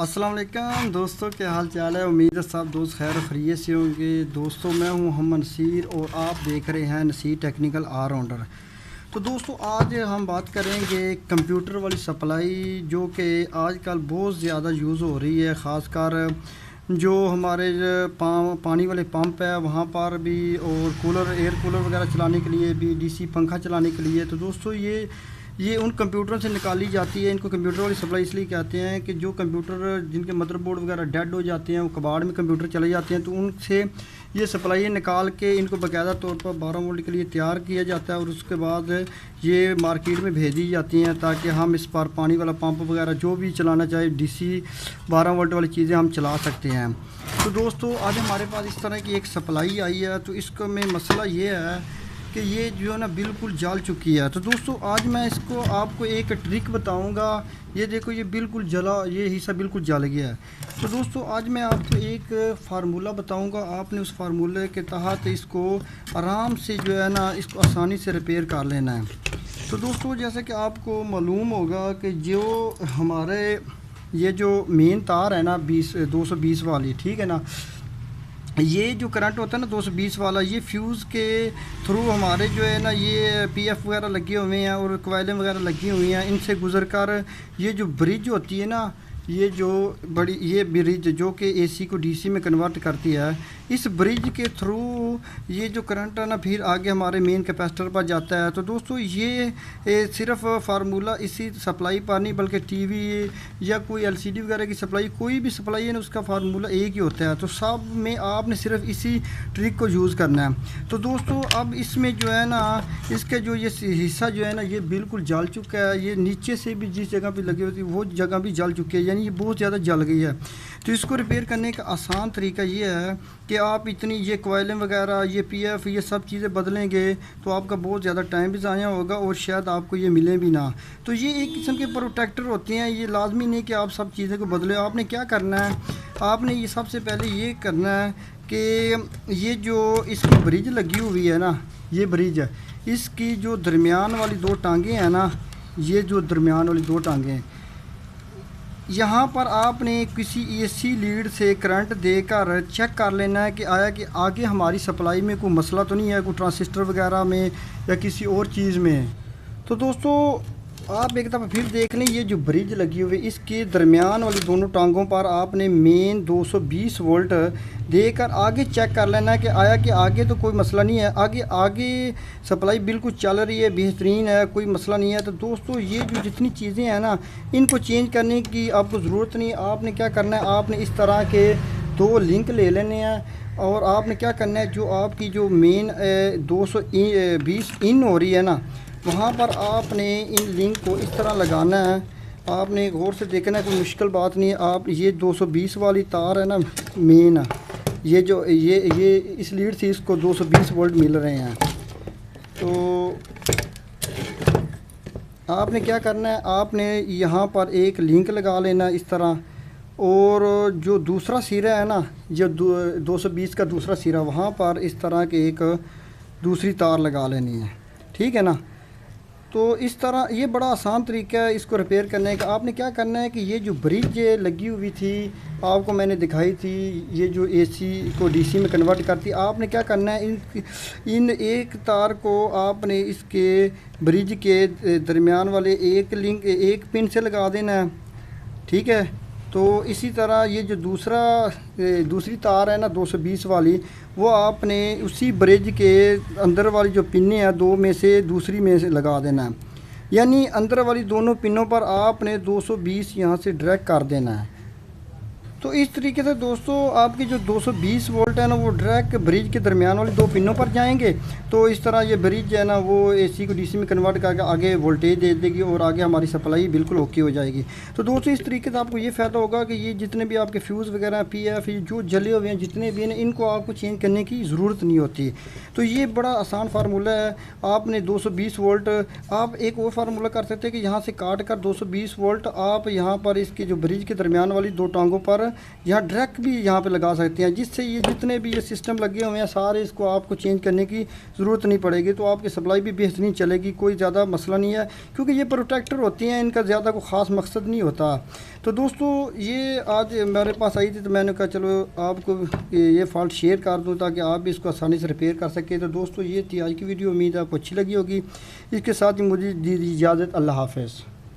अस्सलाम वालेकुम दोस्तों, क्या हाल चाल है। उम्मीद है सब दोस्त खैर खैरियत से होंगे। दोस्तों मैं हूं मोहम्मद नसीर और आप देख रहे हैं नसीर टेक्निकल ऑलराउंडर। तो दोस्तों आज हम बात करेंगे कंप्यूटर वाली सप्लाई जो कि आजकल बहुत ज़्यादा यूज़ हो रही है, ख़ासकर जो हमारे पानी वाले पंप है वहाँ पर भी, और कूलर एयर कूलर वगैरह चलाने के लिए भी, डीसी पंखा चलाने के लिए। तो दोस्तों ये उन कंप्यूटरों से निकाली जाती है। इनको कंप्यूटर वाली सप्लाई इसलिए कहते हैं कि जो कंप्यूटर जिनके मदरबोर्ड वगैरह डेड हो जाते हैं, वो कबाड़ में कंप्यूटर चले जाते हैं, तो उनसे ये सप्लाई निकाल के इनको बाकायदा तौर पर 12 वोल्ट के लिए तैयार किया जाता है और उसके बाद ये मार्केट में भेजी जाती हैं ताकि हम इस पर पानी वाला पंप वगैरह जो भी चलाना चाहे डीसी 12 वोल्ट वाली चीज़ें हम चला सकते हैं। तो दोस्तों आज हमारे पास इस तरह की एक सप्लाई आई है। तो इसका में मसला ये है कि ये जो है ना बिल्कुल जल चुकी है। तो दोस्तों आज मैं इसको आपको एक ट्रिक बताऊंगा। ये देखो, ये बिल्कुल जला, ये हिस्सा बिल्कुल जल गया है। तो दोस्तों आज मैं आपको एक फार्मूला बताऊंगा। आपने उस फार्मूले के तहत इसको आराम से जो है ना इसको आसानी से रिपेयर कर लेना है। तो दोस्तों जैसे कि आपको मालूम होगा कि जो हमारे ये जो मेन तार है ना 220 वाली, ठीक है ना, ये जो करंट होता है ना 220 वाला, ये फ्यूज़ के थ्रू हमारे जो है ना ये पीएफ वगैरह लगे हुए हैं और कॉइलें वगैरह लगी हुई हैं, इनसे गुजर कर ये जो ब्रिज होती है ना, ये जो बड़ी ये ब्रिज जो कि एसी को डीसी में कन्वर्ट करती है, इस ब्रिज के थ्रू ये जो करंट है ना फिर आगे हमारे मेन कैपेसिटर पर जाता है। तो दोस्तों ये सिर्फ फार्मूला इसी सप्लाई पर नहीं बल्कि टीवी या कोई एलसीडी वगैरह की सप्लाई, कोई भी सप्लाई है ना उसका फार्मूला एक ही होता है। तो सब में आपने सिर्फ इसी ट्रिक को यूज़ करना है। तो दोस्तों अब इसमें जो है ना इसके जो ये हिस्सा जो है ना ये बिल्कुल जल चुका है। ये नीचे से भी जिस जगह पर लगी होती है वो जगह भी जल चुकी है, यानी ये बहुत ज़्यादा जल गई है। तो इसको रिपेयर करने का आसान तरीका ये है कि आप इतनी ये कॉइलें वगैरह, ये पीएफ, ये सब चीज़ें बदलेंगे तो आपका बहुत ज़्यादा टाइम भी ज़ाया होगा और शायद आपको ये मिले भी ना। तो ये एक किस्म के प्रोटेक्टर होते हैं, ये लाजमी नहीं कि आप सब चीज़ें को बदलें। आपने क्या करना है, आपने ये सबसे पहले ये करना है कि ये जो इसकी ब्रिज लगी हुई है ना, ये ब्रिज है, इसकी जो दरमियान वाली दो टांगें हैं ना, ये जो दरमियान वाली दो टांगें हैं, यहाँ पर आपने किसी एसी लीड से करंट देकर चेक कर लेना है कि आया कि आगे हमारी सप्लाई में कोई मसला तो नहीं है, कोई ट्रांजिस्टर वगैरह में या किसी और चीज़ में। तो दोस्तों आप एक दफ़ा फिर देख लें, ये जो ब्रिज लगी हुई है इसके दरमियान वाली दोनों टांगों पर आपने मेन 220 वोल्ट देकर आगे चेक कर लेना है कि आया कि आगे तो कोई मसला नहीं है, आगे सप्लाई बिल्कुल चल रही है, बेहतरीन है, कोई मसला नहीं है। तो दोस्तों ये जो जितनी चीज़ें हैं ना इनको चेंज करने की आपको ज़रूरत नहीं। आपने क्या करना है, आपने इस तरह के दो लिंक ले लेने हैं और आपने क्या करना है, जो आपकी जो मेन 220 इन हो रही है ना, वहाँ पर आपने इन लिंक को इस तरह लगाना है। आपने गौर से देखना है, कोई मुश्किल बात नहीं है। आप ये 220 वाली तार है ना मेन, ये जो ये इस लीड से इसको 220 वोल्ट मिल रहे हैं। तो आपने क्या करना है, आपने यहाँ पर एक लिंक लगा लेना इस तरह, और जो दूसरा सिरा है ना, जो 220 का दूसरा सिरा, वहाँ पर इस तरह के एक दूसरी तार लगा लेनी है, ठीक है ना। तो इस तरह ये बड़ा आसान तरीका है इसको रिपेयर करने का। आपने क्या करना है कि ये जो ब्रिज लगी हुई थी आपको मैंने दिखाई थी, ये जो एसी को डीसी में कन्वर्ट करती, आपने क्या करना है, इन एक तार को आपने इसके ब्रिज के दरमियान वाले एक लिंक एक पिन से लगा देना है, ठीक है। तो इसी तरह ये जो दूसरी तार है ना 220 वाली, वो आपने उसी ब्रिज के अंदर वाली जो पिनें हैं दो में से दूसरी में से लगा देना है, यानी अंदर वाली दोनों पिनों पर आपने 220 यहाँ से डायरेक्ट कर देना है। तो इस तरीके से दोस्तों आपकी जो 220 वोल्ट है ना वो डायरेक्ट ब्रिज के दरमियान वाली दो पिनों पर जाएंगे। तो इस तरह ये ब्रिज है ना वो एसी को डीसी में कन्वर्ट करके आगे वोल्टेज दे देगी और आगे हमारी सप्लाई बिल्कुल ओके हो जाएगी। तो दोस्तों इस तरीके से आपको ये फ़ायदा होगा कि ये जितने भी आपके फ्यूज़ वगैरह पीएफ जो जले हुए हैं जितने भी हैं इनको आपको चेंज करने की ज़रूरत नहीं होती। तो ये बड़ा आसान फार्मूला है। आपने 220 वोल्ट, आप एक और फार्मूला कर सकते हैं कि यहाँ से काट कर 220 वोल्ट आप यहाँ पर इसके जो ब्रिज के दरमियान वाली दो टांगों पर یہاں ڈائریکٹ بھی یہاں پہ لگا سکتے ہیں، جس سے یہ جتنے بھی یہ سسٹم لگے ہوئے ہیں سارے اس کو آپ کو چینج کرنے کی ضرورت نہیں پڑے گی، تو آپ کی سپلائی بھی بہترین چلے گی، کوئی زیادہ مسئلہ نہیں ہے، کیونکہ یہ پروٹیکٹر ہوتی ہیں، ان کا زیادہ کوئی خاص مقصد نہیں ہوتا۔ تو دوستو یہ آج میرے پاس آئی تھی تو میں نے کہا چلو آپ کو یہ فالٹ شیئر کر دوں تاکہ آپ بھی اس کو آسانی سے ریپیئر کر سکیں۔ تو دوستو یہ تھی آج کی ویڈیو، امید آپ کو اچھی لگی ہوگی۔ اس کے ساتھ ہی مجھے دی اجازت، اللہ حافظ۔